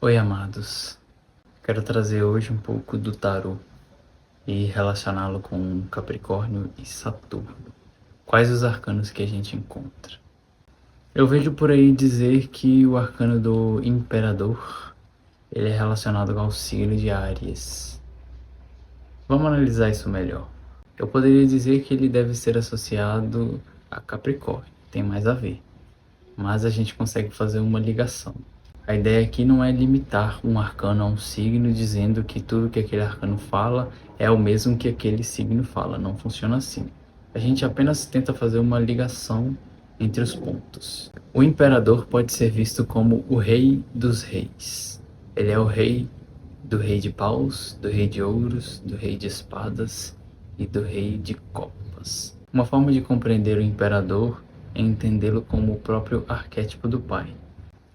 Oi, amados. Quero trazer hoje um pouco do tarô e relacioná-lo com Capricórnio e Saturno. Quais os arcanos que a gente encontra? Eu vejo por aí dizer que o arcano do Imperador, ele é relacionado ao signo de Áries. Vamos analisar isso melhor. Eu poderia dizer que ele deve ser associado a Capricórnio, tem mais a ver, mas a gente consegue fazer uma ligação. A ideia aqui não é limitar um arcano a um signo, dizendo que tudo que aquele arcano fala é o mesmo que aquele signo fala. Não funciona assim. A gente apenas tenta fazer uma ligação entre os pontos. O imperador pode ser visto como o rei dos reis. Ele é o rei do rei de paus, do rei de ouros, do rei de espadas e do rei de copas. Uma forma de compreender o imperador é entendê-lo como o próprio arquétipo do pai.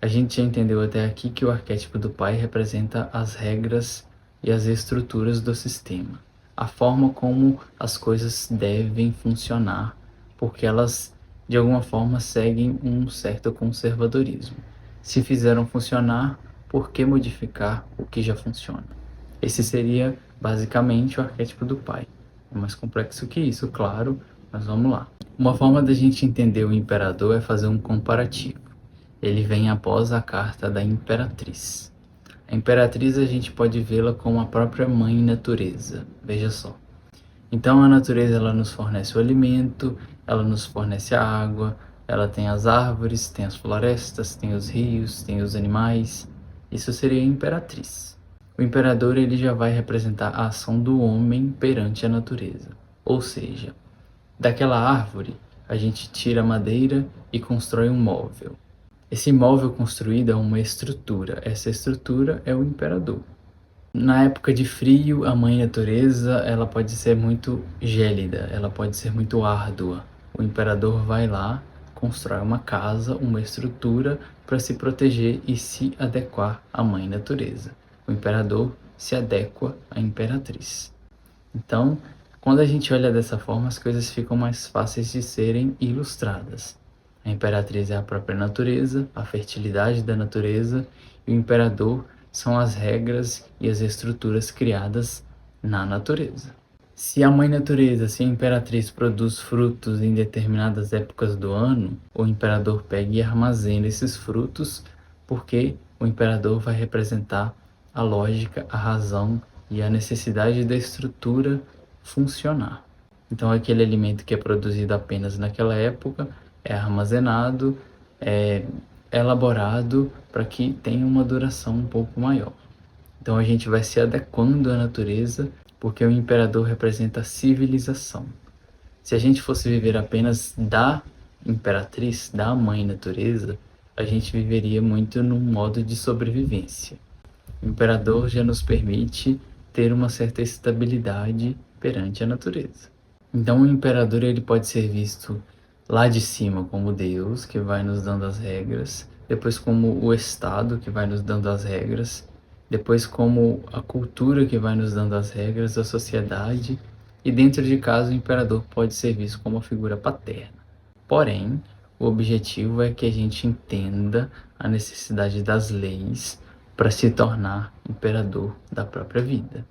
A gente já entendeu até aqui que o arquétipo do pai representa as regras e as estruturas do sistema, a forma como as coisas devem funcionar, porque elas de alguma forma seguem um certo conservadorismo. Se fizeram funcionar, por que modificar o que já funciona? Esse seria basicamente o arquétipo do pai. É mais complexo que isso, claro, mas vamos lá. Uma forma da gente entender o imperador é fazer um comparativo. Ele vem após a carta da Imperatriz. A Imperatriz a gente pode vê-la como a própria mãe natureza, veja só. Então a natureza ela nos fornece o alimento, ela nos fornece a água, ela tem as árvores, tem as florestas, tem os rios, tem os animais. Isso seria a Imperatriz. O imperador ele já vai representar a ação do homem perante a natureza. Ou seja, daquela árvore a gente tira a madeira e constrói um móvel. Esse móvel construído é uma estrutura. Essa estrutura é o imperador. Na época de frio, a mãe natureza, ela pode ser muito gélida, ela pode ser muito árdua. O imperador vai lá, constrói uma casa, uma estrutura para se proteger e se adequar à mãe natureza. O imperador se adequa à imperatriz. Então, quando a gente olha dessa forma, as coisas ficam mais fáceis de serem ilustradas. A imperatriz é a própria natureza, a fertilidade da natureza, e o imperador são as regras e as estruturas criadas na natureza. Se a mãe natureza, se a imperatriz produz frutos em determinadas épocas do ano, o imperador pega e armazena esses frutos, porque o imperador vai representar a lógica, a razão e a necessidade da estrutura funcionar. Então aquele alimento que é produzido apenas naquela época é armazenado, é elaborado para que tenha uma duração um pouco maior. Então a gente vai se adequando à natureza, porque o imperador representa a civilização. Se a gente fosse viver apenas da imperatriz, da mãe natureza, a gente viveria muito num modo de sobrevivência. O imperador já nos permite ter uma certa estabilidade perante a natureza. Então o imperador ele pode ser visto lá de cima como Deus, que vai nos dando as regras, depois como o Estado, que vai nos dando as regras, depois como a cultura, que vai nos dando as regras, a sociedade, e dentro de casa o imperador pode ser visto como a figura paterna. Porém, o objetivo é que a gente entenda a necessidade das leis para se tornar imperador da própria vida.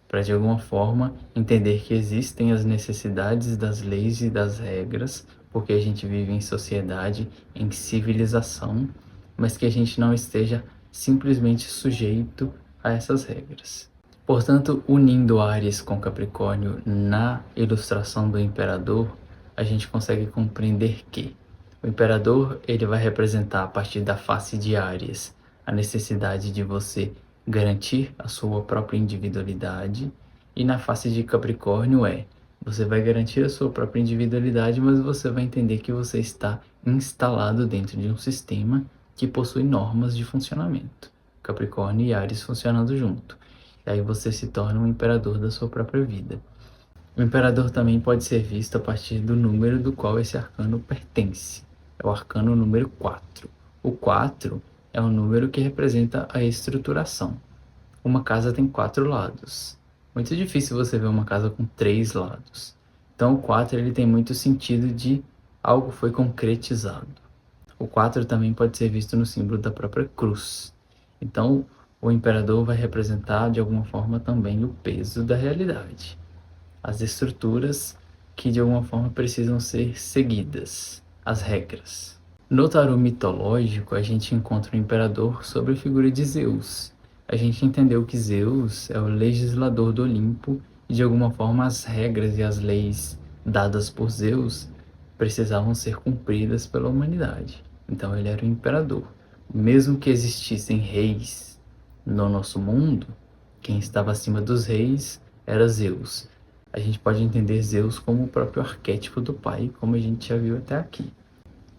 Para de alguma forma entender que existem as necessidades das leis e das regras, porque a gente vive em sociedade, em civilização, mas que a gente não esteja simplesmente sujeito a essas regras. Portanto, unindo Áries com Capricórnio na ilustração do imperador, a gente consegue compreender que o imperador ele vai representar a partir da face de Áries a necessidade de você garantir a sua própria individualidade, e na face de Capricórnio você vai garantir a sua própria individualidade, mas você vai entender que você está instalado dentro de um sistema que possui normas de funcionamento. Capricórnio e Áries funcionando junto. E aí você se torna um imperador da sua própria vida. O imperador também pode ser visto a partir do número do qual esse arcano pertence. É o arcano número 4. O 4 é um número que representa a estruturação. Uma casa tem 4 lados. Muito difícil você ver uma casa com 3 lados. Então o 4 ele tem muito sentido de algo foi concretizado. O 4 também pode ser visto no símbolo da própria cruz. Então, o imperador vai representar de alguma forma também o peso da realidade, as estruturas que de alguma forma precisam ser seguidas, as regras. No tarô mitológico, a gente encontra o imperador sob a figura de Zeus. A gente entendeu que Zeus é o legislador do Olimpo e de alguma forma as regras e as leis dadas por Zeus precisavam ser cumpridas pela humanidade. Então ele era o imperador. Mesmo que existissem reis no nosso mundo, quem estava acima dos reis era Zeus. A gente pode entender Zeus como o próprio arquétipo do pai, como a gente já viu até aqui.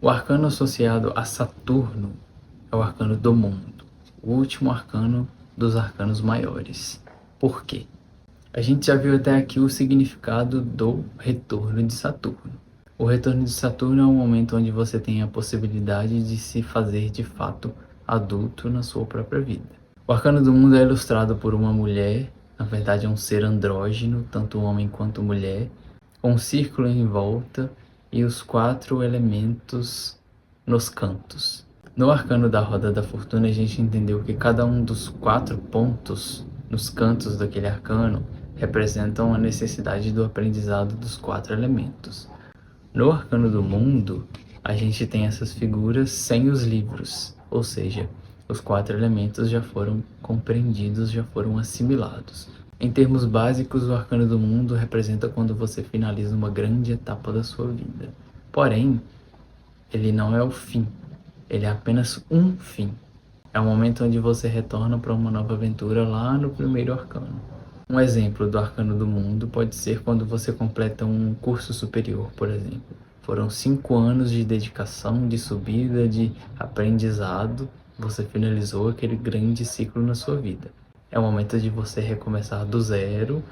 O arcano associado a Saturno é o arcano do mundo, o último arcano dos arcanos maiores. Por quê? A gente já viu até aqui o significado do retorno de Saturno. O retorno de Saturno é um momento onde você tem a possibilidade de se fazer de fato adulto na sua própria vida. O arcano do mundo é ilustrado por uma mulher, na verdade é um ser andrógeno, tanto homem quanto mulher, com um círculo em volta e os 4 elementos nos cantos. No arcano da roda da fortuna, a gente entendeu que cada um dos 4 pontos nos cantos daquele arcano representam a necessidade do aprendizado dos 4 elementos. No arcano do mundo, a gente tem essas figuras sem os livros, ou seja, os 4 elementos já foram compreendidos, já foram assimilados. Em termos básicos, o arcano do mundo representa quando você finaliza uma grande etapa da sua vida. Porém, ele não é o fim, ele é apenas um fim. É o momento onde você retorna para uma nova aventura lá no primeiro arcano. Um exemplo do arcano do mundo pode ser quando você completa um curso superior, por exemplo. Foram 5 anos de dedicação, de subida, de aprendizado, você finalizou aquele grande ciclo na sua vida. É o momento de você recomeçar do zero,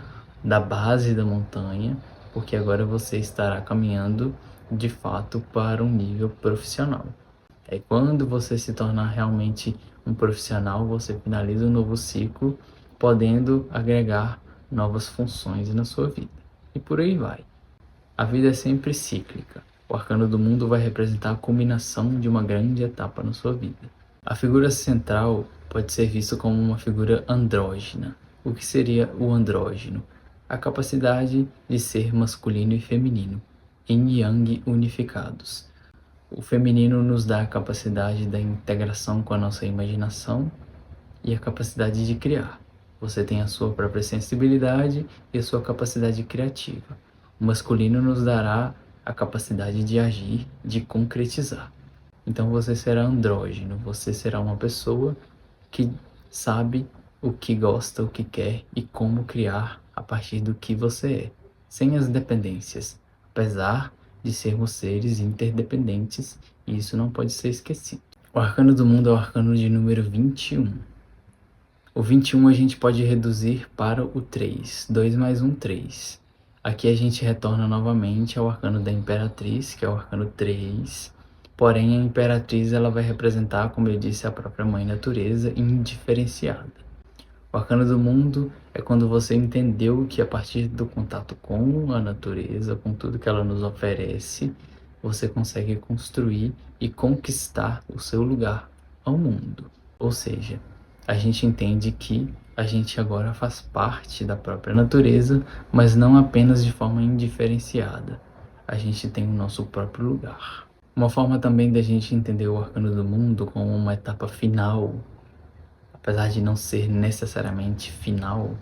da base da montanha, porque agora você estará caminhando de fato para um nível profissional. É quando você se tornar realmente um profissional, você finaliza um novo ciclo, podendo agregar novas funções na sua vida. E por aí vai. A vida é sempre cíclica. O arcano do mundo vai representar a culminação de uma grande etapa na sua vida. A figura central pode ser vista como uma figura andrógena. O que seria o andrógeno? A capacidade de ser masculino e feminino, yin e yang unificados. O feminino nos dá a capacidade da integração com a nossa imaginação e a capacidade de criar. Você tem a sua própria sensibilidade e a sua capacidade criativa. O masculino nos dará a capacidade de agir, de concretizar. Então você será andrógeno, você será uma pessoa que sabe o que gosta, o que quer e como criar a partir do que você é, sem as dependências, apesar de sermos seres interdependentes, e isso não pode ser esquecido. O arcano do mundo é o arcano de número 21. O 21 a gente pode reduzir para o 3, 2 mais 1, 3. Aqui a gente retorna novamente ao arcano da Imperatriz, que é o arcano 3. Porém, a Imperatriz ela vai representar, como eu disse, a própria Mãe Natureza indiferenciada. O arcano do mundo é quando você entendeu que a partir do contato com a natureza, com tudo que ela nos oferece, você consegue construir e conquistar o seu lugar ao mundo. Ou seja, a gente entende que a gente agora faz parte da própria natureza, mas não apenas de forma indiferenciada. A gente tem o nosso próprio lugar. Uma forma também da gente entender o arcano do mundo como uma etapa final, apesar de não ser necessariamente final,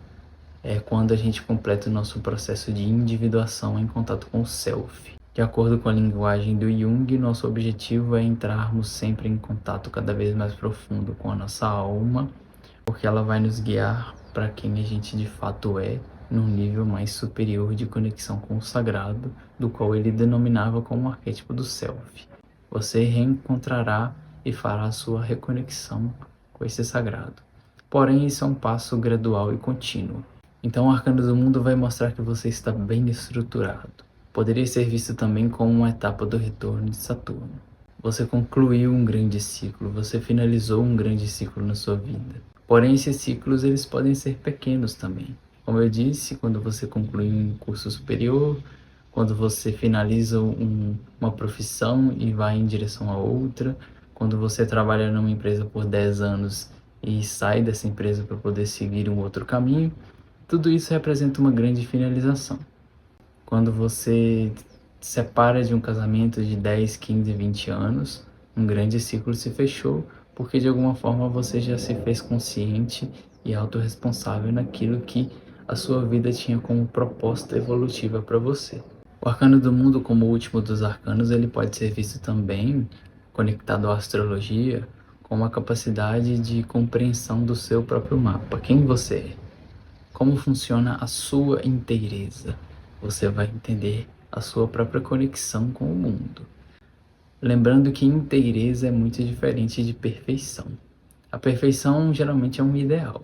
é quando a gente completa o nosso processo de individuação em contato com o self. De acordo com a linguagem do Jung, nosso objetivo é entrarmos sempre em contato cada vez mais profundo com a nossa alma, porque ela vai nos guiar para quem a gente de fato é, num nível mais superior de conexão com o sagrado, do qual ele denominava como o arquétipo do self. Você reencontrará e fará a sua reconexão com esse sagrado. Porém, isso é um passo gradual e contínuo. Então, o arcano do mundo vai mostrar que você está bem estruturado. Poderia ser visto também como uma etapa do retorno de Saturno. Você concluiu um grande ciclo, você finalizou um grande ciclo na sua vida. Porém, esses ciclos eles podem ser pequenos também. Como eu disse, quando você conclui um curso superior, quando você finaliza uma profissão e vai em direção a outra, quando você trabalha numa empresa por 10 anos e sai dessa empresa para poder seguir um outro caminho, tudo isso representa uma grande finalização. Quando você separa de um casamento de 10, 15, 20 anos, um grande ciclo se fechou, porque de alguma forma você já se fez consciente e autorresponsável naquilo que a sua vida tinha como proposta evolutiva para você. O arcano do mundo, como o último dos arcanos, ele pode ser visto também, conectado à astrologia, com uma capacidade de compreensão do seu próprio mapa. Quem você é? Como funciona a sua inteireza? Você vai entender a sua própria conexão com o mundo. Lembrando que inteireza é muito diferente de perfeição. A perfeição geralmente é um ideal.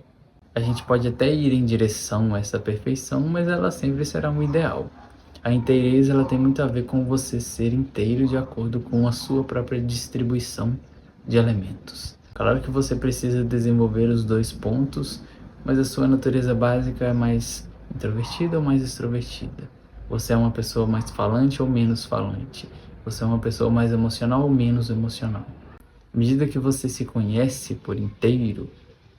A gente pode até ir em direção a essa perfeição, mas ela sempre será um ideal. A inteireza ela tem muito a ver com você ser inteiro de acordo com a sua própria distribuição de elementos. Claro que você precisa desenvolver os dois pontos, mas a sua natureza básica é mais introvertida ou mais extrovertida. Você é uma pessoa mais falante ou menos falante. Você é uma pessoa mais emocional ou menos emocional. À medida que você se conhece por inteiro,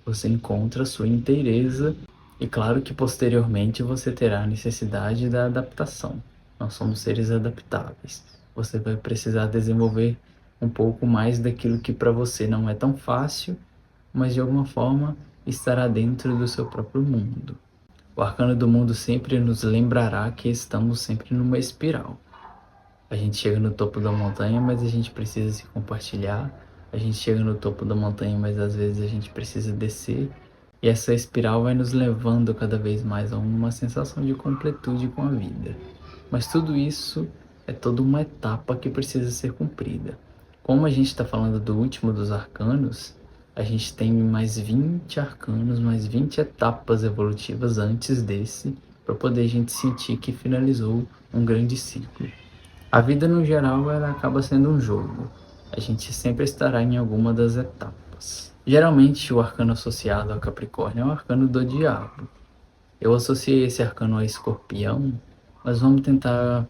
você encontra a sua inteireza e claro que posteriormente você terá a necessidade da adaptação. Nós somos seres adaptáveis. Você vai precisar desenvolver um pouco mais daquilo que para você não é tão fácil, mas de alguma forma estará dentro do seu próprio mundo. O arcano do mundo sempre nos lembrará que estamos sempre numa espiral. A gente chega no topo da montanha, mas a gente precisa se compartilhar. A gente chega no topo da montanha, mas às vezes a gente precisa descer. E essa espiral vai nos levando cada vez mais a uma sensação de completude com a vida. Mas tudo isso é toda uma etapa que precisa ser cumprida. Como a gente está falando do último dos arcanos, a gente tem mais 20 arcanos, mais 20 etapas evolutivas antes desse, para poder a gente sentir que finalizou um grande ciclo. A vida no geral ela acaba sendo um jogo. A gente sempre estará em alguma das etapas. Geralmente o arcano associado a Capricórnio é o arcano do diabo. Eu associei esse arcano a Escorpião, mas vamos tentar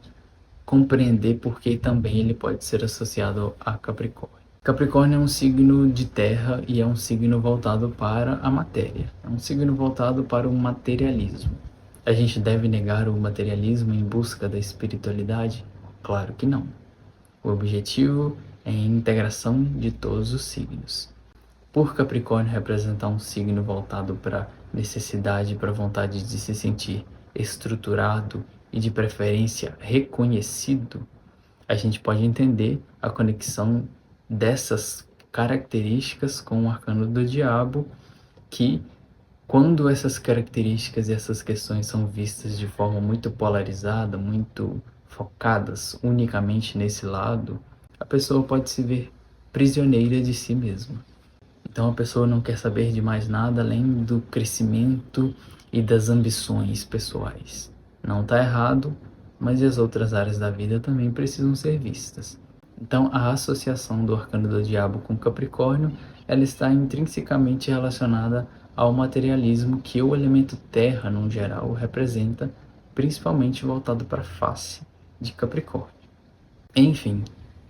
compreender por que também ele pode ser associado a Capricórnio. Capricórnio é um signo de terra e é um signo voltado para a matéria. É um signo voltado para o materialismo. A gente deve negar o materialismo em busca da espiritualidade? Claro que não. O objetivo é a integração de todos os signos. Por Capricórnio representar um signo voltado para a necessidade, para a vontade de se sentir estruturado e de preferência reconhecido, a gente pode entender a conexão dessas características com o arcano do diabo, que quando essas características e essas questões são vistas de forma muito polarizada, muito focadas unicamente nesse lado, a pessoa pode se ver prisioneira de si mesma. Então a pessoa não quer saber de mais nada além do crescimento e das ambições pessoais. Não está errado, mas as outras áreas da vida também precisam ser vistas. Então a associação do arcano do diabo com Capricórnio, ela está intrinsecamente relacionada ao materialismo que o elemento terra, no geral, representa, principalmente voltado para a face de Capricórnio. Enfim,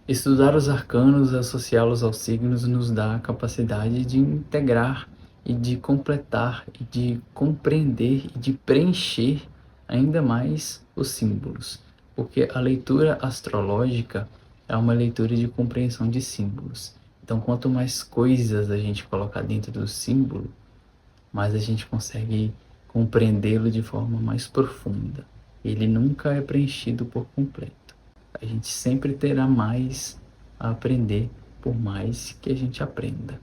estudar os arcanos e associá-los aos signos nos dá a capacidade de integrar e de completar e de compreender e de preencher ainda mais os símbolos, porque a leitura astrológica é uma leitura de compreensão de símbolos. Então, quanto mais coisas a gente colocar dentro do símbolo, mais a gente consegue compreendê-lo de forma mais profunda. Ele nunca é preenchido por completo. A gente sempre terá mais a aprender, por mais que a gente aprenda.